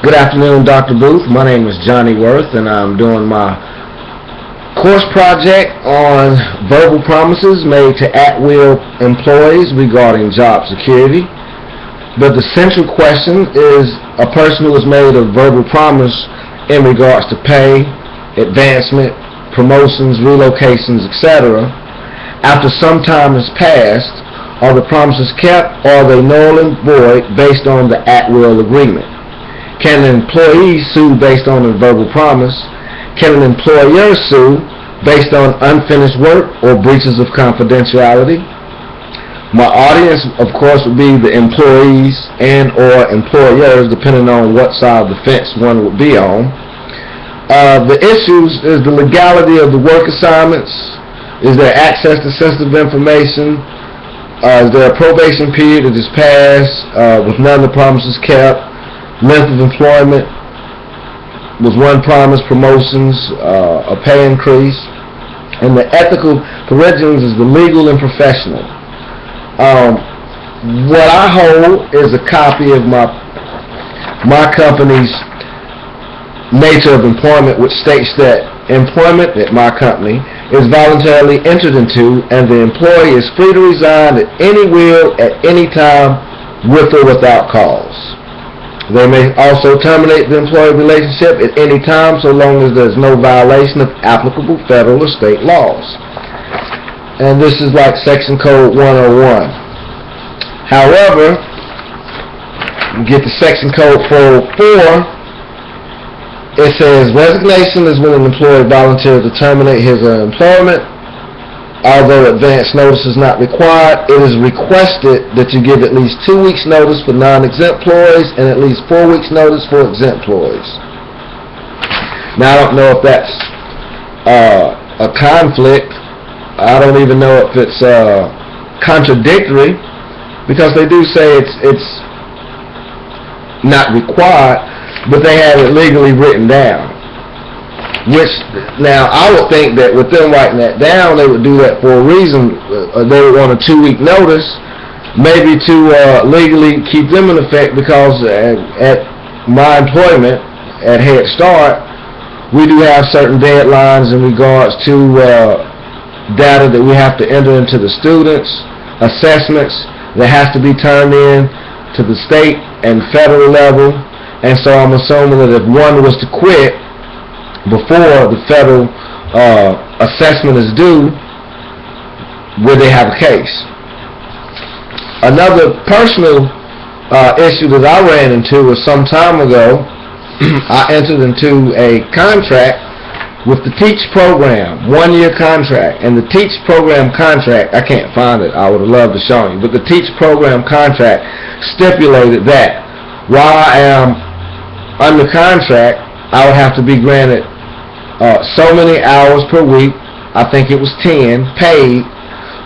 Good afternoon, Dr. Booth. My name is Johnny Worth, and I'm doing my course project on verbal promises made to at-will employees regarding job security. But the central question is a person who has made a verbal promise in regards to pay, advancement, promotions, relocations, etc. After some time has passed, are the promises kept, or are they null and void based on the at-will agreement? Can an employee sue based on a verbal promise? Can an employer sue based on unfinished work or breaches of confidentiality? My audience, of course, would be the employees and or employers, depending on what side of the fence one would be on. The issues is the legality of the work assignments. Is there access to sensitive information? Is there a probation period that is passed with none of the promises kept? Length of employment, was one promise, promotions, a pay increase? And the ethical provisions is the legal and professional. What I hold is a copy of my company's nature of employment, which states that employment at my company is voluntarily entered into, and the employee is free to resign at any will at any time, with or without cause. They may also terminate the employee relationship at any time, so long as there is no violation of applicable federal or state laws. And this is like Section Code 101. However, you get to Section Code 404. It says resignation is when an employee voluntarily to terminate his employment. Although advance notice is not required, it is requested that you give at least 2 weeks notice for non-exempt employees and at least 4 weeks notice for exempt employees. Now, I don't know if that's a conflict. I don't even know if it's contradictory, because they do say it's not required, but they have it legally written down. Which, now, I would think that with them writing that down, they would do that for a reason. They would want a 2-week notice, maybe to legally keep them in effect, because at my employment, at Head Start, we do have certain deadlines in regards to data that we have to enter into the students, assessments that has to be turned in to the state and federal level. And so I'm assuming that if one was to quit before the federal assessment is due, would they have a case? Another personal issue that I ran into was some time ago. I entered into a contract with the TEACH program, 1-year contract. And the TEACH program contract, I can't find it, I would have loved to show you, but the TEACH program contract stipulated that while I am under contract, I would have to be granted so many hours per week, I think it was 10, paid.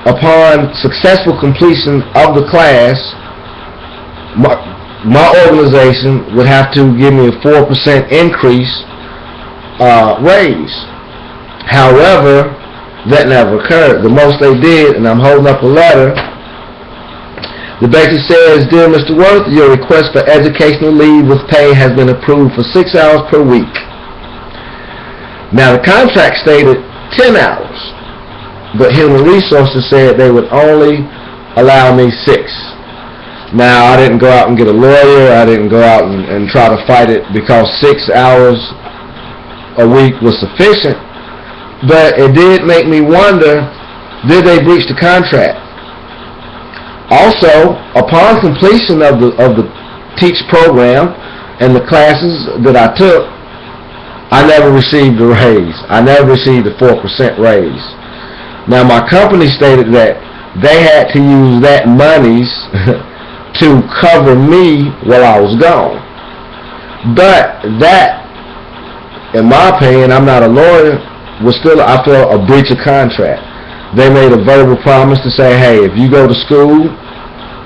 Upon successful completion of the class, my organization would have to give me a 4% increase raise. However, that never occurred. The most they did, and I'm holding up a letter, the basically says, "Dear Mr. Worth, your request for educational leave with pay has been approved for 6 hours per week." Now, the contract stated 10 hours, but Human Resources said they would only allow me 6. Now, I didn't go out and get a lawyer. I didn't go out and try to fight it because 6 hours a week was sufficient. But it did make me wonder, did they breach the contract? Also, upon completion of the TEACH program and the classes that I took, I never received a raise. I never received a 4% raise. Now, my company stated that they had to use that monies to cover me while I was gone. But that, in my opinion, I'm not a lawyer, was still, I feel, a breach of contract. They made a verbal promise to say, hey, if you go to school,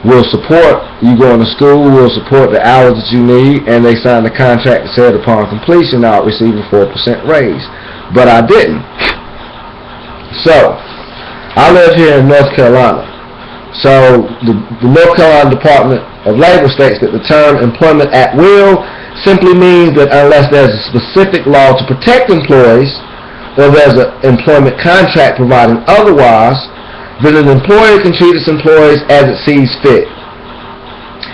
we'll support you going to school, we'll support the hours that you need, and they signed a contract that said upon completion I'll receive a 4% raise. But I didn't. So, I live here in North Carolina. So, the North Carolina Department of Labor states that the term employment at will simply means that unless there's a specific law to protect employees, or there's an employment contract providing otherwise, then an employer can treat its employees as it sees fit.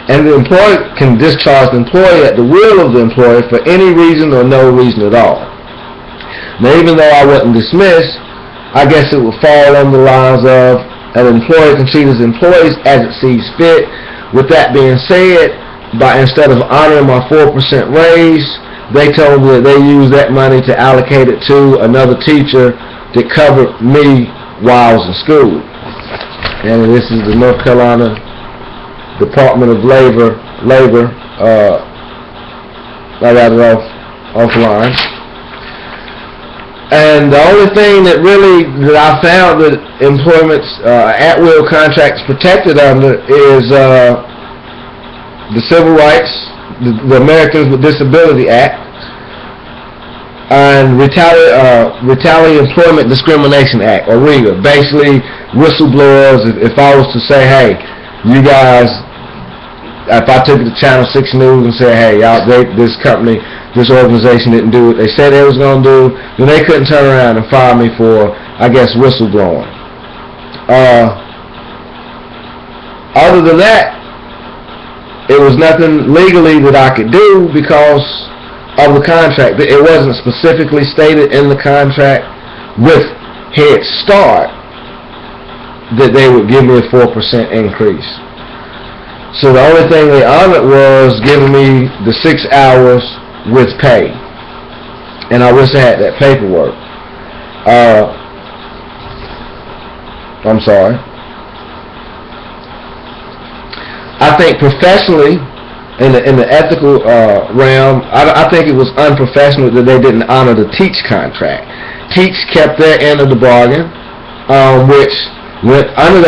And the employer can discharge the employee at the will of the employer for any reason or no reason at all. Now, even though I wasn't dismissed, I guess it would fall on the lines of an employer can treat his employees as it sees fit. With that being said, instead of honoring my 4% raise, they told me that they used that money to allocate it to another teacher that covered me while I was in school. And this is the North Carolina Department of Labor. I got it offline. And the only thing that I found that employment's at-will contracts protected under is the Civil Rights, the Americans with Disability Act, and Retaliatory Employment Discrimination Act, or REGA. Basically, whistleblowers, if I was to say, hey, you guys, if I took it to Channel 6 News and said, hey, this company, this organization didn't do what they said they was going to do, then they couldn't turn around and fire me for, I guess, whistleblowing. Other than that, it was nothing legally that I could do because of the contract. It wasn't specifically stated in the contract with Head Start that they would give me a 4% increase. So the only thing they honored was giving me the 6 hours with pay. And I wish I had that paperwork. I'm sorry. I think professionally, in the ethical realm, I think it was unprofessional that they didn't honor the TEACH contract. TEACH kept their end of the bargain, which went under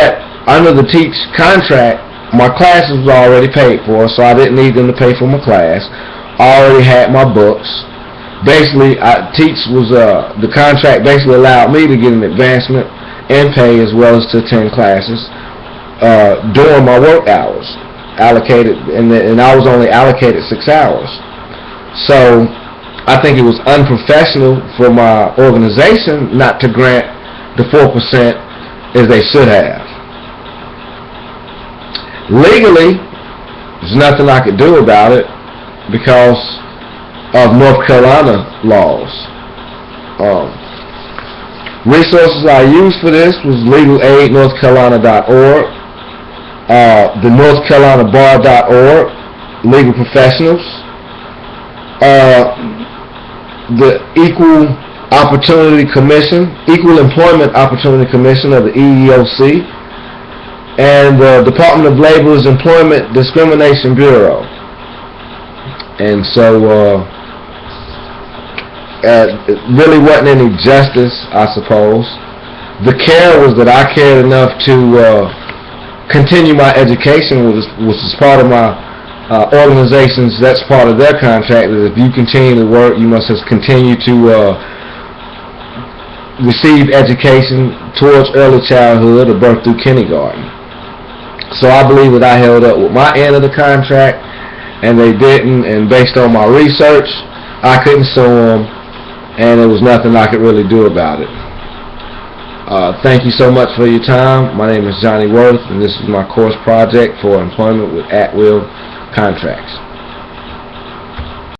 the TEACH contract. My classes was already paid for, so I didn't need them to pay for my class. I already had my books. Basically, TEACH was the contract basically allowed me to get an advancement and pay as well as to attend classes during my work hours allocated, and I was only allocated 6 hours. So I think it was unprofessional for my organization not to grant the 4% as they should have. Legally, there's nothing I could do about it because of North Carolina laws. Resources I used for this was legalaidnorthcarolina.org, the northcarolinabar.org, legal professionals, the Equal Employment Opportunity Commission of the EEOC, and the Department of Labor's Employment Discrimination Bureau. And so it really wasn't any justice, I suppose. The care was that I cared enough to continue my education, which is part of my organizations. That's part of their contract, that if you continue to work, you must just continue to receive education towards early childhood or birth through kindergarten. So I believe that I held up with my end of the contract, and they didn't, and based on my research, I couldn't sue them, and there was nothing I could really do about it. Thank you so much for your time. My name is Johnny Worth, and this is my course project for employment with at-will contracts.